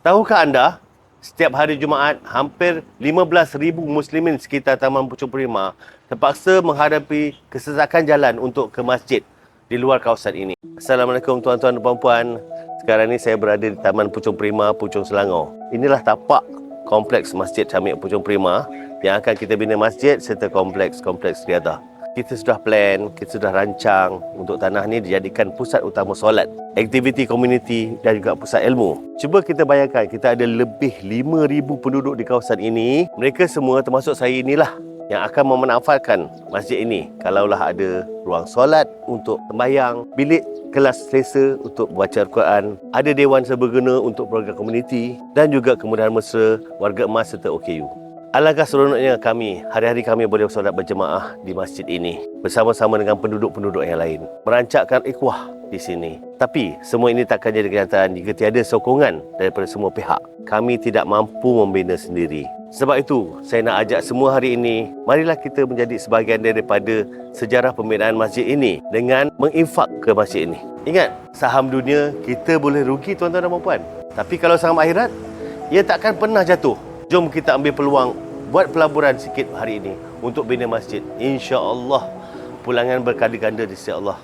Tahukah anda, setiap hari Jumaat, hampir 15,000 muslimin sekitar Taman Puchong Prima terpaksa menghadapi kesesakan jalan untuk ke masjid di luar kawasan ini. Assalamualaikum tuan-tuan dan puan-puan. Sekarang ni saya berada di Taman Puchong Prima, Puchong Selangor. Inilah tapak kompleks Masjid Syamik Puchong Prima yang akan kita bina masjid serta kompleks-kompleks riadah. Kita sudah plan, kita sudah rancang untuk tanah ni dijadikan pusat utama solat, aktiviti komuniti dan juga pusat ilmu. Cuba kita bayangkan, kita ada lebih 5,000 penduduk di kawasan ini. Mereka semua termasuk saya inilah yang akan memanfaatkan masjid ini. Kalaulah ada ruang solat untuk sembahyang, bilik kelas selesa untuk baca Al-Quran, ada dewan serbaguna untuk program komuniti dan juga kemudahan mesra, warga emas serta OKU. Alangkah seronoknya kami, hari-hari kami boleh solat berjemaah di masjid ini bersama-sama dengan penduduk-penduduk yang lain, merancangkan ikhwah di sini. Tapi semua ini takkan jadi kenyataan jika tiada sokongan daripada semua pihak. Kami tidak mampu membina sendiri. Sebab itu, saya nak ajak semua hari ini, marilah kita menjadi sebahagian daripada sejarah pembinaan masjid ini dengan menginfak ke masjid ini. Ingat, saham dunia kita boleh rugi tuan-tuan dan puan-puan. Tapi kalau saham akhirat, ia takkan pernah jatuh. Jom kita ambil peluang, buat pelaburan sikit hari ini untuk bina masjid. InsyaAllah, pulangan berkali ganda di sisi Allah.